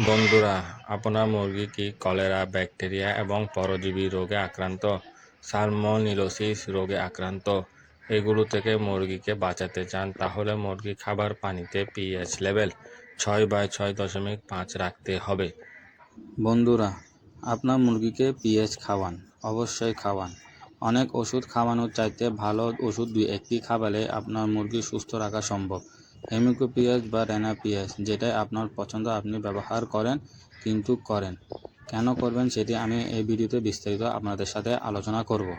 বন্ধুরা, আপনার মুরগি কি কলেরা, ব্যাকটেরিয়া এবং পরজীবী রোগে আক্রান্ত? সালমোনেলোসিস রোগে আক্রান্ত? এগুলো থেকে মুরগিকে বাঁচাতে চান? তাহলে মুরগি খাবার পানিতে পিএইচ লেভেল 6/6.5 রাখতে হবে। বন্ধুরা, আপনার মুরগিকে পিএইচ খাওয়ান, অবশ্যই খাওয়ান। অনেক ওষুধ খাওয়ানোর চাইতে ভালো ওষুধ 2-1টি খাওয়ালে আপনার মুরগি সুস্থ রাখা সম্ভব। হেমিকো পিএইচ বা রেনা পিএইচ, যেটাই আপনার পছন্দ আপনি ব্যবহার করেন, কিন্তু করেন। কেন করবেন সেটি আমি এই ভিডিওতে বিস্তারিত আপনাদের সাথে আলোচনা করব।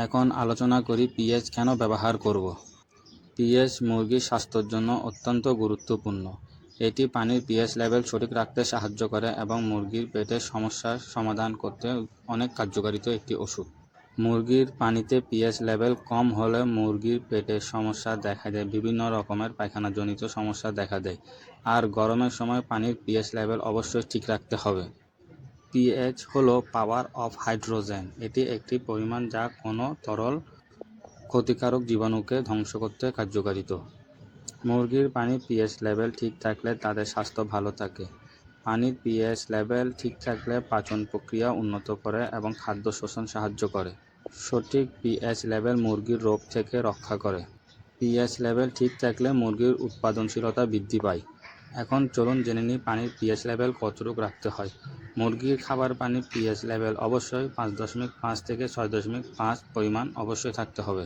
এখন আলোচনা করি পিএইচ কেন ব্যবহার করব। পিএইচ মুরগির স্বাস্থ্যের জন্য অত্যন্ত গুরুত্বপূর্ণ। এটি পানির পিএইচ লেভেল সঠিক রাখতে সাহায্য করে এবং মুরগির পেটের সমস্যার সমাধান করতে অনেক কার্যকারিত একটি ওষুধ। মুরগির পানিতে পিএইচ লেভেল কম হলে মুরগির পেটের সমস্যা দেখা দেয়, বিভিন্ন রকমের পায়খানাজনিত সমস্যা দেখা দেয়। আর গরমের সময় পানির পিএইচ লেভেল অবশ্যই ঠিক রাখতে হবে। পিএইচ হলো পাওয়ার অফ হাইড্রোজেন। এটি একটি পরিমাণ যা কোনো তরল ক্ষতিকারক জীবাণুকে ধ্বংস করতে কার্যকারিত। মুরগির পানির পিএইচ লেভেল ঠিক থাকলে তাদের স্বাস্থ্য ভালো থাকে। পানির পিএইচ লেভেল ঠিক থাকলে পাচন প্রক্রিয়া উন্নত করে এবং খাদ্য শোষণ সাহায্য করে। সঠিক পিএইচ লেভেল মুরগির রোগ থেকে রক্ষা করে। পিএইচ লেভেল ঠিক থাকলে মুরগির উৎপাদনশীলতা বৃদ্ধি পায়। এখন চলুন জেনে নিই পানির পিএইচ লেভেল কতটুকু রাখতে হয়। মুরগির খাবার পানির পিএইচ লেভেল অবশ্যই 5.5 থেকে 6.5 পরিমাণ অবশ্যই থাকতে হবে।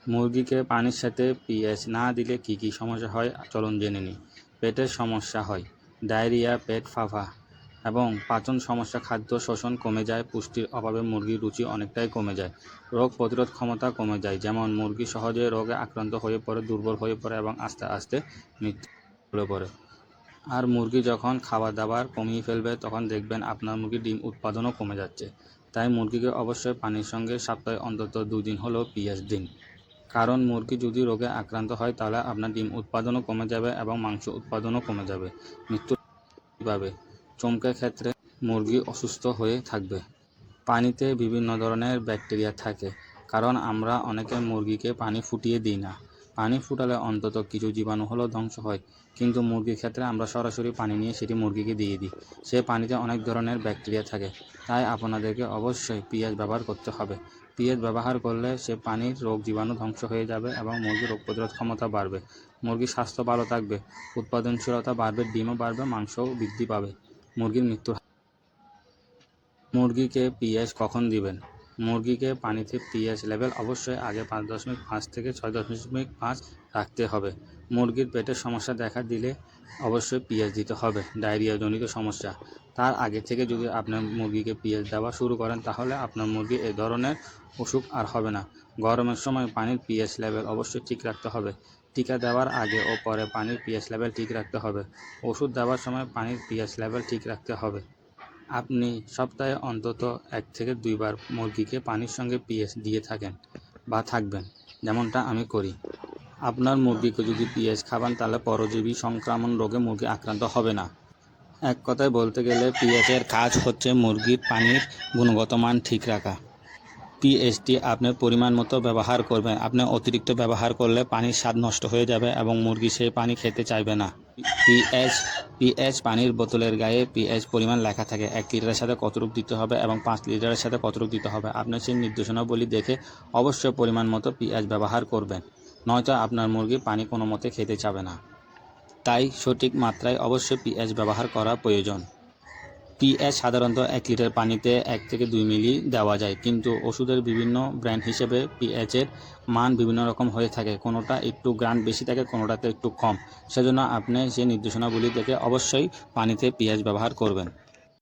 মুরগিকে পানির সাথে পিএইচ না দিলে কী কী সমস্যা হয় চলুন জেনে নিই। পেটের সমস্যা হয়, ডায়রিয়া, পেট ফাঁপা এবং পাচন সমস্যা, খাদ্য শোষণ কমে যায়, পুষ্টির অভাবে মুরগির রুচি অনেকটাই কমে যায়, রোগ প্রতিরোধ ক্ষমতা কমে যায়, যেমন মুরগি সহজে রোগে আক্রান্ত হয়ে পড়ে, দুর্বল হয়ে পড়ে এবং আস্তে আস্তে মৃত্যু হয়ে পড়ে। আর মুরগি যখন খাবার দাবার কমিয়ে ফেলবে তখন দেখবেন আপনার মুরগির ডিম উৎপাদনও কমে যাচ্ছে। তাই মুরগিকে অবশ্যই পানির সঙ্গে সপ্তাহে অন্তত 2 দিন হলেও পিএইচ দিন। কারণ মুরগি যদি রোগে আক্রান্ত হয় তাহলে আপনার ডিম উৎপাদনও কমে যাবে এবং মাংস উৎপাদনও কমে যাবে, মৃত্যু পাবে। চমকের ক্ষেত্রে মুরগি অসুস্থ হয়ে থাকবে। পানিতে বিভিন্ন ধরনের ব্যাকটেরিয়া থাকে, কারণ আমরা অনেকে মুরগিকে পানি ফুটিয়ে দিই না। পানি ফুটালে অন্তত কিছু জীবাণু হলেও ধ্বংস হয়, কিন্তু মুরগির ক্ষেত্রে আমরা সরাসরি পানি নিয়ে সেটি মুরগিকে দিয়ে দিই। সে পানিতে অনেক ধরনের ব্যাকটেরিয়া থাকে। তাই আপনাদেরকে অবশ্যই পিএইচ ব্যবহার করতে হবে। পিএইচ ব্যবহার করলে সে পানির রোগ জীবাণু ধ্বংস হয়ে যাবে এবং মুরগির রোগ প্রতিরোধ ক্ষমতা বাড়বে, মুরগির স্বাস্থ্য ভালো থাকবে, উৎপাদনশীলতা বাড়বে, ডিমও বাড়বে, মাংসও বৃদ্ধি পাবে। মুরগির মৃত্যুর মুরগিকে পিএইচ কখন দিবেন? মুরগিকে পানিতে পিএইচ লেভেল অবশ্যই আগে 5.5 থেকে 6.5 রাখতে হবে। মুরগির পেটের সমস্যা দেখা দিলে অবশ্যই পিএইচ দিতে হবে। ডায়রিয়াজনিত সমস্যা, তার আগে থেকে যদি আপনার মুরগিকে পিএইচ দেওয়া শুরু করেন তাহলে আপনার মুরগি এই ধরনের অসুখ আর হবে না। গরমের সময় পানির পিএইচ লেভেল অবশ্যই ঠিক রাখতে হবে। টিকা দেওয়ার আগে ও পরে পানির পিএইচ লেভেল ঠিক রাখতে হবে। ওষুধ দেওয়ার সময় পানির পিএইচ লেভেল ঠিক রাখতে হবে। আপনি সপ্তাহে অন্তত 1 থেকে 2 বার মুরগিকে পানির সঙ্গে পিএইচ দিয়ে থাকেন বা থাকবেন, যেমনটা আমি করি। আপনার মুরগিকে যদি পিএইচ খাওয়ান তাহলে পরজীবী সংক্রমণ রোগে মুরগি আক্রান্ত হবে না। এক কথায় বলতে গেলে পিএইচের কাজ হচ্ছে মুরগির পানির গুণগত মান ঠিক রাখা। পিএইচটি আপনি পরিমাণ মতো ব্যবহার করবেন। আপনি অতিরিক্ত ব্যবহার করলে পানির স্বাদ নষ্ট হয়ে যাবে এবং মুরগি সেই পানি খেতে চাইবে না। পিএইচ পানির বোতলের গায়ে পিএইচ পরিমাণ লেখা থাকে। 1 লিটারের সাথে কতটুকু দিতে হবে এবং 5 লিটারের সাথে কতটুকু দিতে হবে। আপনি সেই নির্দেশনাবলী দেখে অবশ্যই পরিমাণ মতো পিএইচ ব্যবহার করবেন, নয়তো আপনার মুরগি পানি কোনো মতে খেতে চাবে না। তাই সঠিক মাত্রায় অবশ্যই পিএইচ ব্যবহার করা প্রয়োজন। পিএইচ সাধারণত 1 লিটার পানিতে 1 থেকে 2 মিলি দেওয়া যায়, কিন্তু ওষুধের বিভিন্ন ব্র্যান্ড হিসেবে পিএইচের মান বিভিন্ন রকম হয়ে থাকে। কোনোটা একটু গ্রাম বেশি থাকে, কোনোটাতে একটু কম। সেজন্য আপনি সেই নির্দেশনাবলী দেখে অবশ্যই পানিতে পিএইচ ব্যবহার করবেন।